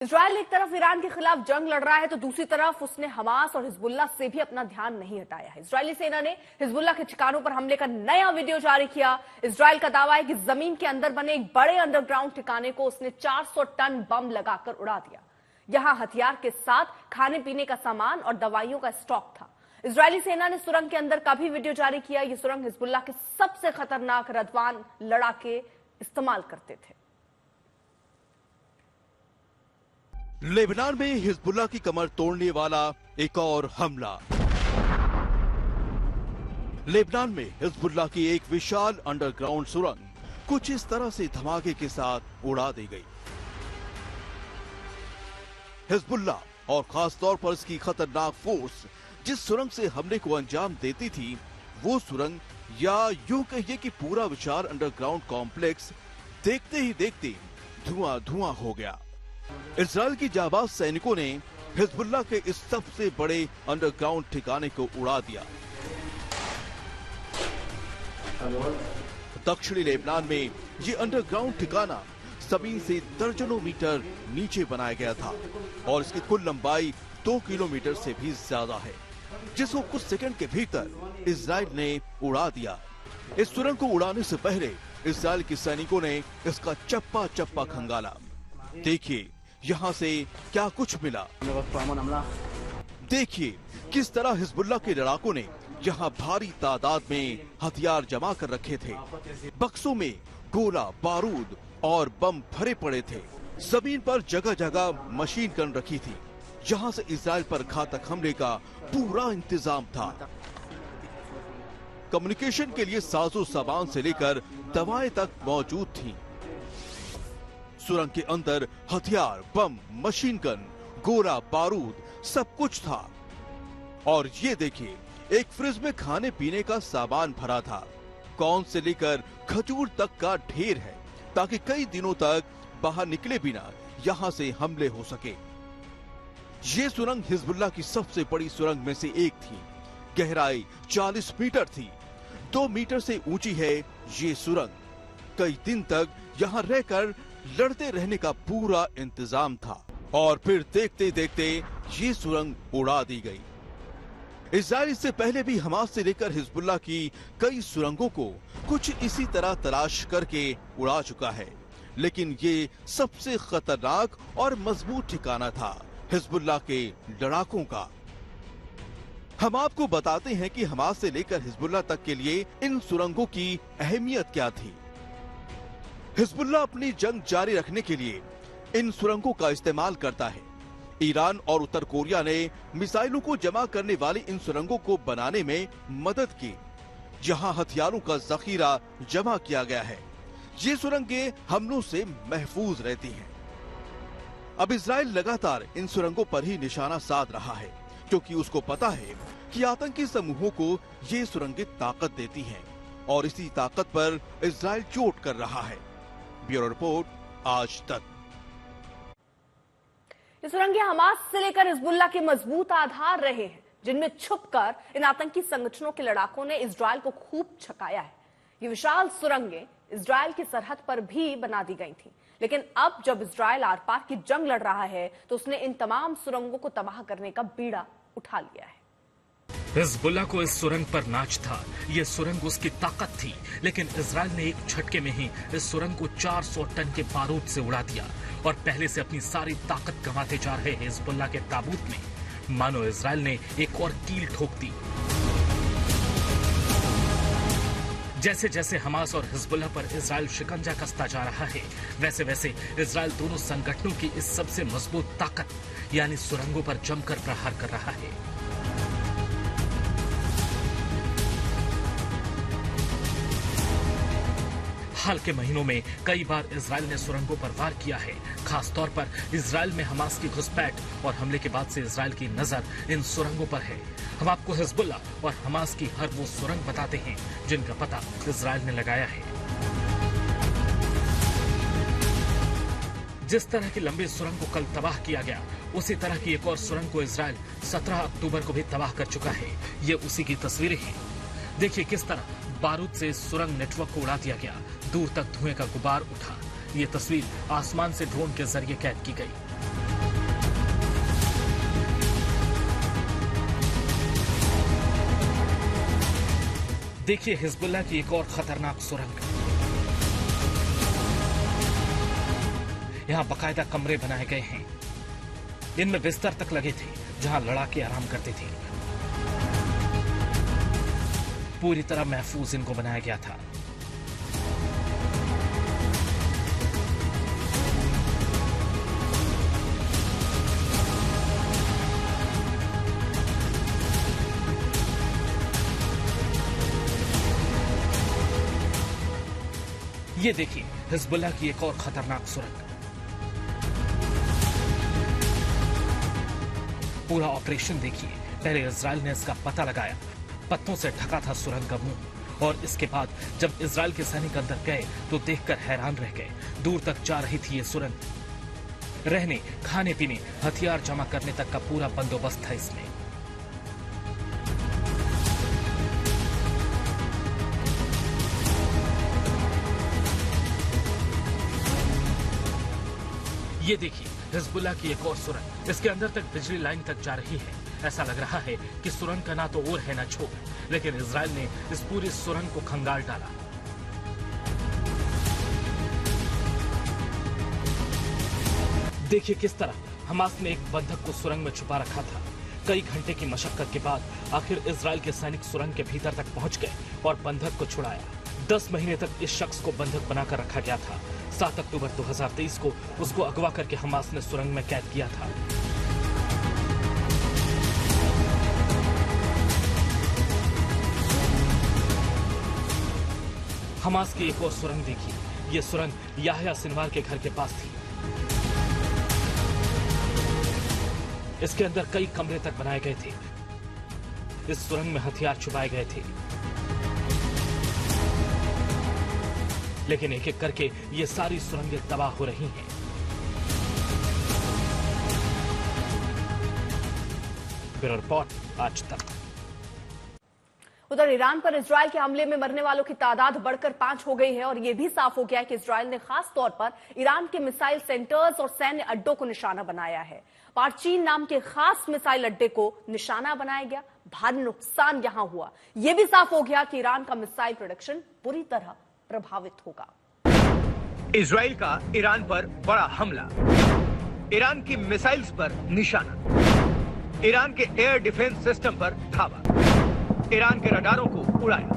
Israel एक तरफ Iran के खिलाफ जंग लड़ रहा है तो दूसरी तरफ उसने हमास और हिजबुल्लाह से भी अपना ध्यान नहीं हटाया है। इजरायली सेना ने हिजबुल्लाह के ठिकानों पर हमले का नया वीडियो जारी किया। इजराइल का दावा है कि जमीन के अंदर बने एक बड़े अंडरग्राउंड ठिकाने को उसने 400 टन बम लगाकर उड़ा दिया। यहां हथियार के साथ खाने पीने का सामान और दवाइयों का स्टॉक था। इजरायली सेना ने सुरंग के अंदर का भी वीडियो जारी किया। यह सुरंग हिजबुल्लाह के सबसे खतरनाक रदवान लड़ाके इस्तेमाल करते थे। लेबनान में हिजबुल्लाह की कमर तोड़ने वाला एक और हमला। लेबनान में हिजबुल्लाह की एक विशाल अंडरग्राउंड सुरंग कुछ इस तरह से धमाके के साथ उड़ा दी गई। हिजबुल्लाह और खास तौर पर इसकी खतरनाक फोर्स जिस सुरंग से हमले को अंजाम देती थी, वो सुरंग या यूं कहिए कि पूरा विशाल अंडरग्राउंड कॉम्प्लेक्स देखते ही देखते धुआं धुआं हो गया। इजराइल की जाबाज सैनिकों ने हिजबुल्लाह के इस सबसे बड़े अंडरग्राउंड ठिकाने को उड़ा दिया। दक्षिणी लेबनान में ये अंडरग्राउंड ठिकाना जमीन से दर्जनों मीटर नीचे बनाया गया था और इसकी कुल लंबाई 2 किलोमीटर से भी ज्यादा है, जिसको कुछ सेकंड के भीतर इजराइल ने उड़ा दिया। इस सुरंग को उड़ाने से पहले इजराइल के सैनिकों ने इसका चप्पा चप्पा खंगाला। देखिए यहाँ से क्या कुछ मिला। देखिए किस तरह हिजबुल्लाह के लड़ाकों ने यहाँ भारी तादाद में हथियार जमा कर रखे थे। बक्सों में गोला, बारूद और बम भरे पड़े थे। जमीन पर जगह जगह मशीन गन रखी थी, जहाँ से इजराइल पर घातक हमले का पूरा इंतजाम था। कम्युनिकेशन के लिए साजो सामान से लेकर दवाएं तक मौजूद थीं। सुरंग के अंदर हथियार, बम, मशीन गन, गोला, बारूद सब कुछ था। और ये देखिए, एक फ्रिज में खाने पीने का सामान भरा था। कॉर्न से लेकर खजूर तक का ढेर है, ताकि कई दिनों तक बाहर निकले बिना यहाँ से हमले हो सके। ये सुरंग हिजबुल्लाह की सबसे बड़ी सुरंग में से एक थी। गहराई 40 मीटर थी। 2 मीटर से ऊंची है ये सुरंग। कई दिन तक यहाँ रहकर लड़ते रहने का पूरा इंतजाम था और फिर देखते देखते ये सुरंग उड़ा दी गई। इजराइल इससे पहले भी हमास से लेकर हिजबुल्लाह की कई सुरंगों को कुछ इसी तरह तलाश करके उड़ा चुका है, लेकिन ये सबसे खतरनाक और मजबूत ठिकाना था हिजबुल्लाह के लड़ाकों का। हम आपको बताते हैं कि हमास से लेकर हिजबुल्लाह तक के लिए इन सुरंगों की अहमियत क्या थी। हिजबुल्लाह अपनी जंग जारी रखने के लिए इन सुरंगों का इस्तेमाल करता है। ईरान और उत्तर कोरिया ने मिसाइलों को जमा करने वाली इन सुरंगों को बनाने में मदद की, जहां हथियारों का जखीरा जमा किया गया है। ये सुरंगें हमलों से महफूज रहती हैं। अब इजराइल लगातार इन सुरंगों पर ही निशाना साध रहा है, क्योंकि उसको पता है कि आतंकी समूहों को ये सुरंगें ताकत देती हैं और इसी ताकत पर इजराइल चोट कर रहा है। ब्यूरो रिपोर्ट, आज तक। ये सुरंगें हमास से लेकर हिजबुल्लाह के मजबूत आधार रहे हैं, जिनमें छुपकर इन आतंकी संगठनों के लड़ाकों ने इजराइल को खूब छकाया है। ये विशाल सुरंगें इजराइल की सरहद पर भी बना दी गई थी, लेकिन अब जब इजराइल आर पार की जंग लड़ रहा है तो उसने इन तमाम सुरंगों को तबाह करने का बीड़ा उठा लिया है। हिजबुल्लाह को इस सुरंग पर नाच था। ये सुरंग उसकी ताकत थी, लेकिन इजराइल ने एक झटके में ही इस सुरंग को 400 टन के बारूद से उड़ा दिया और पहले से अपनी सारी ताकत गंवाते जा रहे हिजबुल्लाह के ताबूत में मानो इजराइल ने एक और कील ठोक दी। जैसे जैसे हमास और हिजबुल्लाह पर इजराइल शिकंजा कसता जा रहा है, वैसे वैसे इजराइल दोनों संगठनों की इस सबसे मजबूत ताकत यानी सुरंगों पर जमकर प्रहार कर रहा है। हाल के महीनों में कई बार इजराइल ने सुरंगों पर वार किया है। खास तौर पर इजराइल में हमास की घुसपैठ और हमले के बाद से इजराइल की नजर इन सुरंगों पर है। हम आपको हिजबुल्लाह और हमास की हर वो सुरंग बताते हैं जिनका पता इजराइल ने लगाया है। जिस तरह की लंबी सुरंग को कल तबाह किया गया, उसी तरह की एक और सुरंग को इजराइल 17 अक्टूबर को भी तबाह कर चुका है। ये उसी की तस्वीरें हैं। देखिए किस तरह बारूद से सुरंग नेटवर्क को उड़ा दिया गया, दूर तक धुएं का गुबार उठा। ये तस्वीर आसमान से ड्रोन के जरिए कैद की गई। देखिए हिजबुल्लाह की एक और खतरनाक सुरंग। यहाँ बाकायदा कमरे बनाए गए हैं, इनमें बिस्तर तक लगे थे जहां लड़ाके आराम करते थे। पूरी तरह महफूज इनको बनाया गया था। ये देखिए हिजबुल्लाह की एक और खतरनाक सुरंग। पूरा ऑपरेशन देखिए। पहले इजराइल ने इसका पता लगाया, पत्तों से ढका था सुरंग का मुंह, और इसके बाद जब इजराइल के सैनिक अंदर गए तो देखकर हैरान रह गए। दूर तक जा रही थी ये सुरंग। रहने, खाने पीने, हथियार जमा करने तक का पूरा बंदोबस्त था इसमें। ये देखिए हिजबुल्लाह की एक और सुरंग। इसके अंदर तक बिजली लाइन तक जा रही है। ऐसा लग रहा है कि सुरंग का ना तो ओर है ना छोर, लेकिन इजराइल ने इस पूरी सुरंग को खंगाल डाला। देखिए किस तरह हमास ने एक बंधक को सुरंग में छुपा रखा था। कई घंटे की मशक्कत के बाद आखिर इजराइल के सैनिक सुरंग के भीतर तक पहुंच गए और बंधक को छुड़ाया। 10 महीने तक इस शख्स को बंधक बनाकर रखा गया था। 7 अक्टूबर 2023 को उसको अगवा करके हमास ने सुरंग में कैद किया था। हमास की एक और सुरंग देखिए। ये सुरंग याह्या सिनवार के घर के पास थी। इसके अंदर कई कमरे तक बनाए गए थे। इस सुरंग में हथियार छुपाए गए थे, लेकिन एक एक करके ये सारी सुरंगें तबाह हो रही हैं। ब्यूरो रिपोर्ट आज तक। उधर ईरान पर इजराइल के हमले में मरने वालों की तादाद बढ़कर 5 हो गई है और यह भी साफ हो गया है कि इजराइल ने खास तौर पर ईरान के मिसाइल सेंटर्स और सैन्य अड्डों को निशाना बनाया है। पार्चीन नाम के खास मिसाइल अड्डे को निशाना बनाया गया। भारी नुकसान यहां हुआ। यह भी साफ हो गया कि ईरान का मिसाइल प्रोडक्शन बुरी तरह प्रभावित होगा। इजराइल का ईरान पर बड़ा हमला, ईरान की मिसाइल्स पर निशाना, ईरान के एयर डिफेंस सिस्टम पर धावा, ईरान के रडारों को उड़ाया।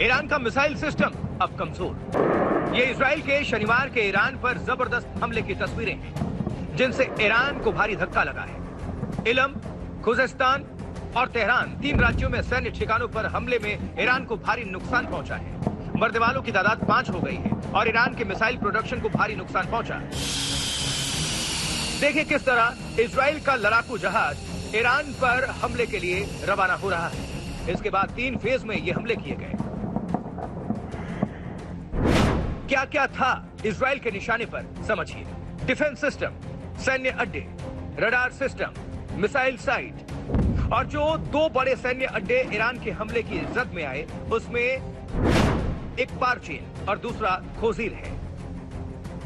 ईरान का मिसाइल सिस्टम अब कमजोर। ये इजराइल के शनिवार के ईरान पर जबरदस्त हमले की तस्वीरें हैं, जिनसे ईरान को भारी धक्का लगा है। इलम, खुजेस्तान और तेहरान 3 राज्यों में सैन्य ठिकानों पर हमले में ईरान को भारी नुकसान पहुंचा है। मरने वालों की तादाद 5 हो गई है और ईरान के मिसाइल प्रोडक्शन को भारी नुकसान पहुंचा है। देखिए किस तरह इजराइल का लड़ाकू जहाज ईरान पर हमले के लिए रवाना हो रहा है। इसके बाद 3 फेज में ये हमले किए गए। क्या क्या था इजराइल के निशाने पर, समझिए। डिफेंस सिस्टम, सैन्य अड्डे, रडार सिस्टम, मिसाइल साइट, और जो 2 बड़े सैन्य अड्डे ईरान के हमले की जद में आए, उसमें एक पार्चीन और दूसरा खोजीर है।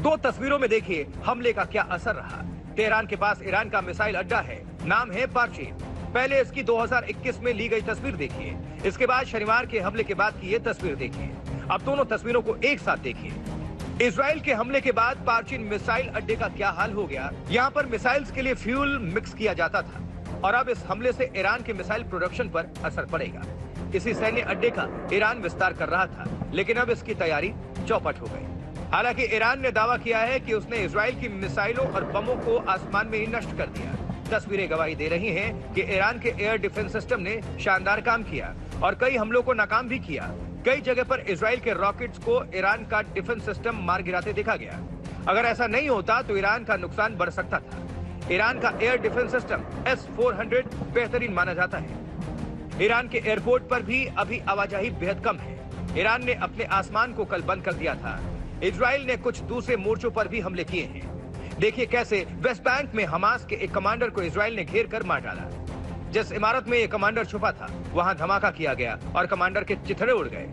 2 तस्वीरों में देखिए हमले का क्या असर रहा। तेहरान के पास ईरान का मिसाइल अड्डा है, नाम है पार्चीन। पहले इसकी 2021 में ली गई तस्वीर देखिए। इसके बाद शनिवार के हमले के बाद की ये तस्वीर देखिए। अब दोनों तस्वीरों को एक साथ देखिए। इजराइल के हमले के बाद पार्चीन मिसाइल अड्डे का क्या हाल हो गया। यहाँ पर मिसाइल्स के लिए फ्यूल मिक्स किया जाता था और अब इस हमले से ईरान के मिसाइल प्रोडक्शन पर असर पड़ेगा। इसी सैन्य अड्डे का ईरान विस्तार कर रहा था, लेकिन अब इसकी तैयारी चौपट हो गई। हालांकि ईरान ने दावा किया है कि उसने इजराइल की मिसाइलों और बमों को आसमान में ही नष्ट कर दिया। तस्वीरें गवाही दे रही हैं कि ईरान के एयर डिफेंस सिस्टम ने शानदार काम किया और कई हमलों को नाकाम भी किया। कई जगह पर इजराइल के रॉकेट्स को ईरान का डिफेंस सिस्टम मार गिराते देखा गया। अगर ऐसा नहीं होता तो ईरान का नुकसान बढ़ सकता था। ईरान का एयर डिफेंस सिस्टम S-400 बेहतरीन माना जाता है। ईरान के एयरपोर्ट पर भी अभी आवाजाही बेहद कम है। ईरान ने अपने आसमान को कल बंद कर दिया था। इजराइल ने कुछ दूसरे मोर्चों पर भी हमले किए हैं। देखिए कैसे वेस्ट बैंक में हमास के एक कमांडर को इजराइल ने घेर कर मार डाला। जिस इमारत में ये कमांडर छुपा था वहां धमाका किया गया और कमांडर के चिथड़े उड़ गए।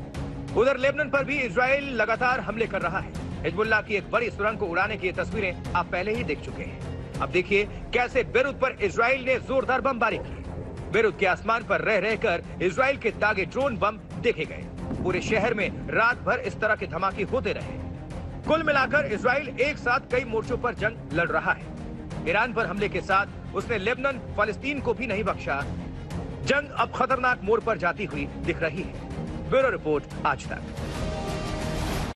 उधर लेबनान पर भी इजराइल लगातार हमले कर रहा है। हिजबुल्लाह की एक बड़ी सुरंग को उड़ाने की तस्वीरें आप पहले ही देख चुके हैं। अब देखिए कैसे बेरूत पर इजराइल ने जोरदार बमबारी की। बेरूत के आसमान पर रह रहकर इजराइल के दागे ड्रोन बम देखे गए। पूरे शहर में रात भर इस तरह के धमाके होते रहे। कुल मिलाकर इजराइल एक साथ कई मोर्चों पर जंग लड़ रहा है। ईरान पर हमले के साथ उसने लेबनान, फलस्तीन को भी नहीं बख्शा। जंग अब खतरनाक मोड़ पर जाती हुई दिख रही है। ब्यूरो रिपोर्ट, आज तक।